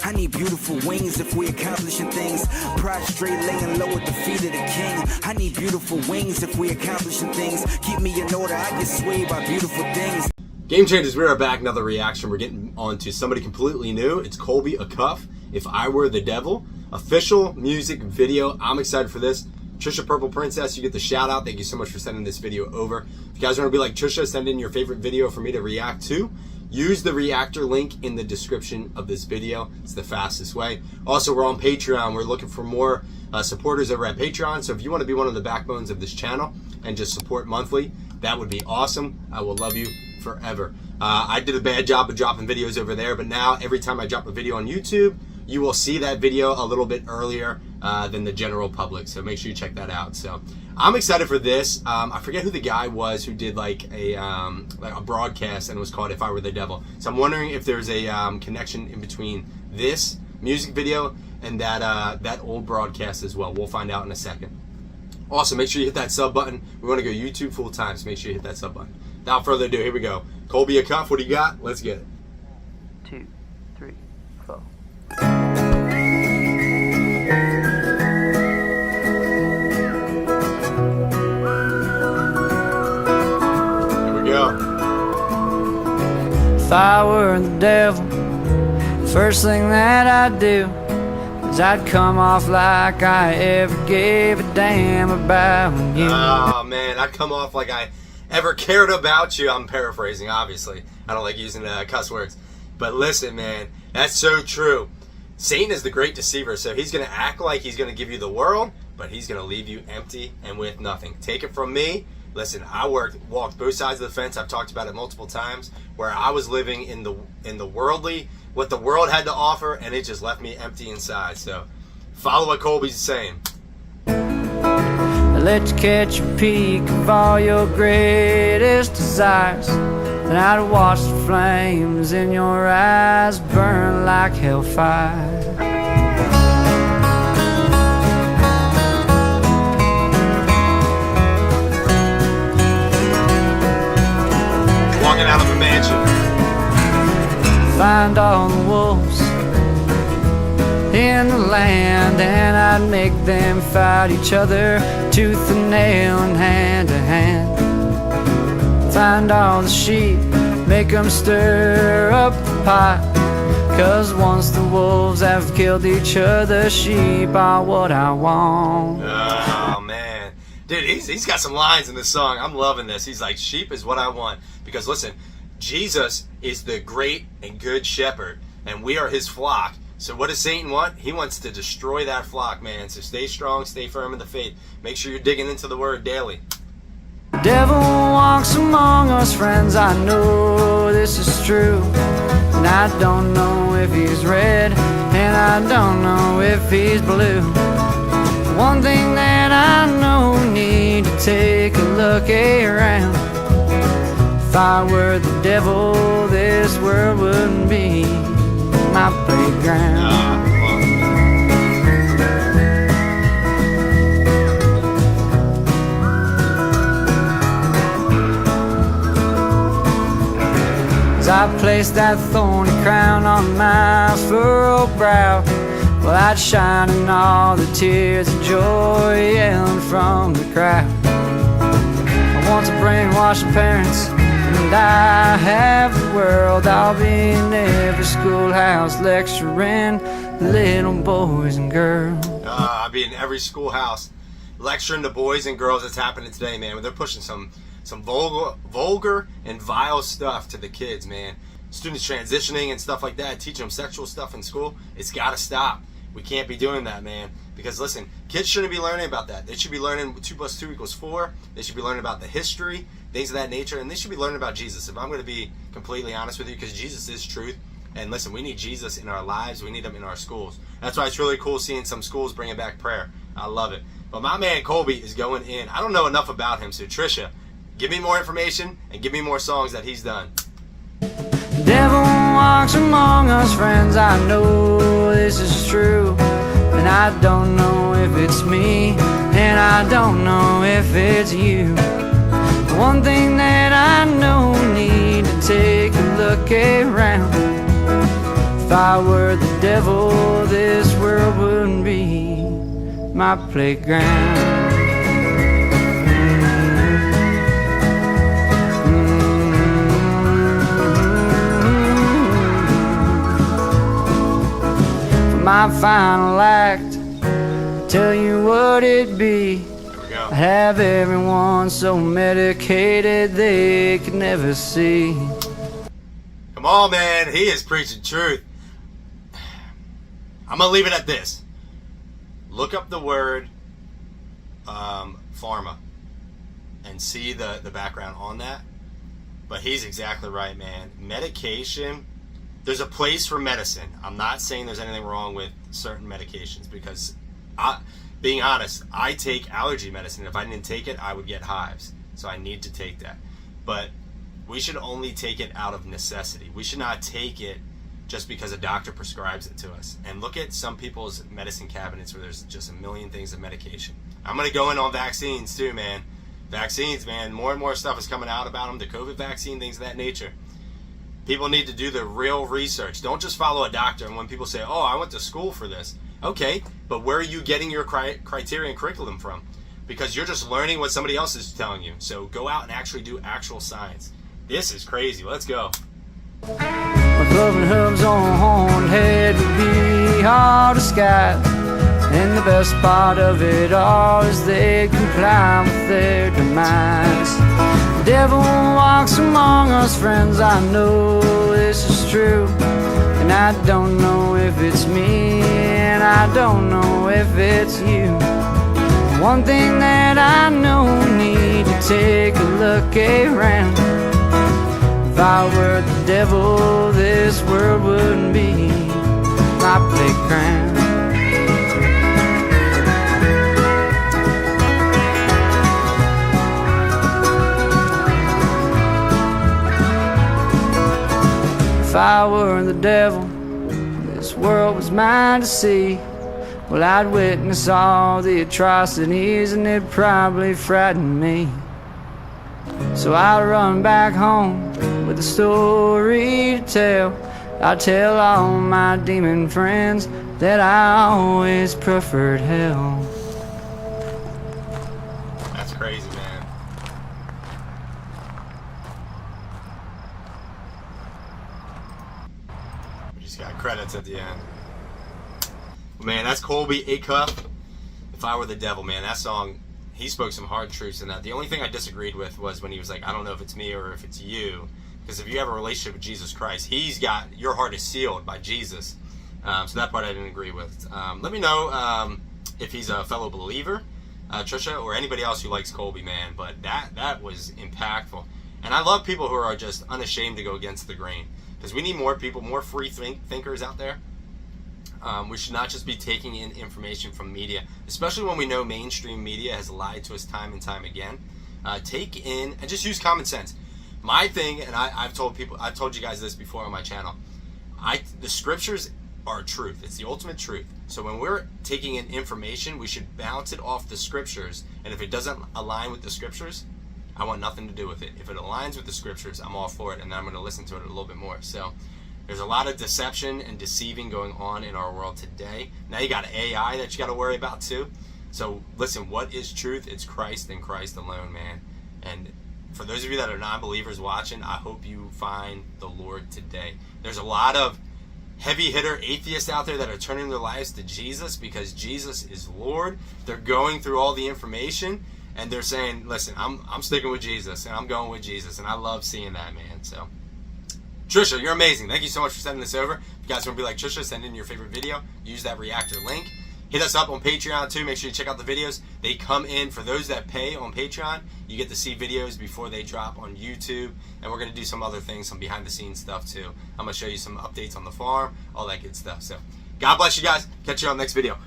I need beautiful wings if we accomplishing things. Prostrate, laying low at the feet of the king. I need beautiful wings if we accomplishing things. Keep me in order, I get swayed by beautiful things. Game Changers, we are back. Another reaction. We're getting on to somebody completely new. It's Colby Acuff, If I Were the Devil. Official music video. I'm excited for this. Trisha Purple Princess, you get the shout out. Thank you so much for sending this video over. If you guys want to be like Trisha, send in your favorite video for me to react to. Use the reactor link in the description of this video. It's the fastest way. Also, we're on Patreon. We're looking for more supporters over at Patreon. So if you want to be one of the backbones of this channel and just support monthly, that would be awesome. I will love you forever. I did a bad job of dropping videos over there, but now every time I drop a video on YouTube, you will see that video a little bit earlier than the general public. So make sure you check that out. So I'm excited for this. I forget who the guy was who did like a broadcast and it was called If I Were the Devil. So I'm wondering if there's a connection in between this music video and that old broadcast as well. We'll find out in a second. Also, make sure you hit that sub button. We want to go YouTube full time, so make sure you hit that sub button. Without further ado, here we go. Colby Acuff, what do you got? Let's get it. 2, 3, 4. Here we go. If I were the devil, the first thing that I'd do is I'd come off like I ever gave a damn about you. Oh man, I'd come off like I ever cared about you. I'm paraphrasing, obviously. I don't like using cuss words. But listen, man, that's so true. Satan is the great deceiver, so he's going to act like he's going to give you the world, but he's going to leave you empty and with nothing. Take it from me. Listen, I walked both sides of the fence. I've talked about it multiple times, where I was living in the worldly, what the world had to offer, and it just left me empty inside. So follow what Colby's saying. I let you catch a peek of all your greatest desires. Then I'd watch the flames in your eyes burn like hellfire. Walking out of a mansion. Find all the wolves in the land, and I'd make them fight each other tooth and nail and hand to hand. Find all the sheep, make them stir up the pot, 'cause once the wolves have killed each other, sheep are what I want. Oh man, dude, he's got some lines in this song. I'm loving this. He's like, sheep is what I want. Because listen, Jesus is the great and good shepherd, and we are his flock. So what does Satan want? He wants to destroy that flock, man. So stay strong, stay firm in the faith. Make sure you're digging into the word daily. The devil walks among us, friends, I know this is true. And I don't know if he's red, and I don't know if he's blue. One thing that I know, we need to take a look around. If I were the devil, this world wouldn't be my playground. I placed that thorny crown on my furrowed brow. Well, I'd shine in all the tears of joy yelling from the crowd. I want to brainwash the parents, and I have the world. I'll be in every schoolhouse lecturing little boys and girls. I'll be in every schoolhouse lecturing the boys and girls. That's happening today, man. They're pushing some vulgar and vile stuff to the kids, man. Students transitioning and stuff like that, teaching them sexual stuff in school. It's got to stop. We can't be doing that, man. Because listen, kids shouldn't be learning about that. They should be learning 2 + 2 = 4. They should be learning about the history, things of that nature, and they should be learning about Jesus. If I'm going to be completely honest with you, because Jesus is truth. And listen, we need Jesus in our lives. We need him in our schools. That's why it's really cool seeing some schools bringing back prayer. I love it. But my man Colby is going in. I don't know enough about him, so Trisha, give me more information and give me more songs that he's done. The devil walks among us, friends, I know this is true. And I don't know if it's me, and I don't know if it's you. One thing that I know, we need to take a look around. If I were the devil, this world wouldn't be my playground. My final act, tell you what it'd be. Go. Have everyone so medicated they could never see. Come on, man. He is preaching truth. I'm going to leave it at this. Look up the word pharma and see the background on that. But he's exactly right, man. Medication, there's a place for medicine. I'm not saying there's anything wrong with certain medications because, being honest, I take allergy medicine. If I didn't take it, I would get hives. So I need to take that. But we should only take it out of necessity. We should not take it just because a doctor prescribes it to us. And look at some people's medicine cabinets where there's just a million things of medication. I'm going to go in on vaccines too, man. Vaccines, man. More and more stuff is coming out about them. The COVID vaccine, things of that nature. People need to do the real research. Don't just follow a doctor. And when people say, oh, I went to school for this. Okay, but where are you getting your criteria and curriculum from? Because you're just learning what somebody else is telling you. So go out and actually do actual science. This is crazy. Let's go. My cloven hooves on horned head would be hard to sky. And the best part of it all is they'd comply with their demise. The devil walks among us, friends, I know this is true. And I don't know if it's me, and I don't know if it's you. One thing that I know, need to take a look around. If I were the devil, this world wouldn't be my playground. If I were the devil, this world was mine to see. Well, I'd witness all the atrocities and it'd probably frighten me. So I'd run back home with a story to tell. I'd tell all my demon friends that I always preferred hell. That's crazy, man. We just got credits at the end. Man, that's Colby Acuff. If I Were the Devil, man, that song, he spoke some hard truths in that. The only thing I disagreed with was when he was like, I don't know if it's me or if it's you. Because if you have a relationship with Jesus Christ, he's got, your heart is sealed by Jesus. So that part I didn't agree with. Let me know if he's a fellow believer, Trisha, or anybody else who likes Colby, man. But that was impactful. And I love people who are just unashamed to go against the grain. Because we need more people, more free thinkers out there. We should not just be taking in information from media, especially when we know mainstream media has lied to us time and time again. Take in and just use common sense. My thing, and I've told you guys this before on my channel, the scriptures are truth. It's the ultimate truth. So when we're taking in information, we should bounce it off the scriptures. And if it doesn't align with the scriptures, I want nothing to do with it. If it aligns with the scriptures, I'm all for it, and then I'm going to listen to it a little bit more. So there's a lot of deception and deceiving going on in our world today. Now you got AI that you got to worry about too. So listen, what is truth? It's Christ and Christ alone, man. And for those of you that are non-believers watching, I hope you find the Lord today. There's a lot of heavy hitter atheists out there that are turning their lives to Jesus because Jesus is Lord. They're going through all the information and they're saying, listen, I'm sticking with Jesus and I'm going with Jesus. And I love seeing that, man. So Trisha, you're amazing. Thank you so much for sending this over. If you guys want to be like Trisha, send in your favorite video. Use that reactor link. Hit us up on Patreon too. Make sure you check out the videos. They come in, for those that pay on Patreon, you get to see videos before they drop on YouTube. And we're going to do some other things, some behind the scenes stuff too. I'm going to show you some updates on the farm, all that good stuff. So God bless you guys. Catch you on the next video.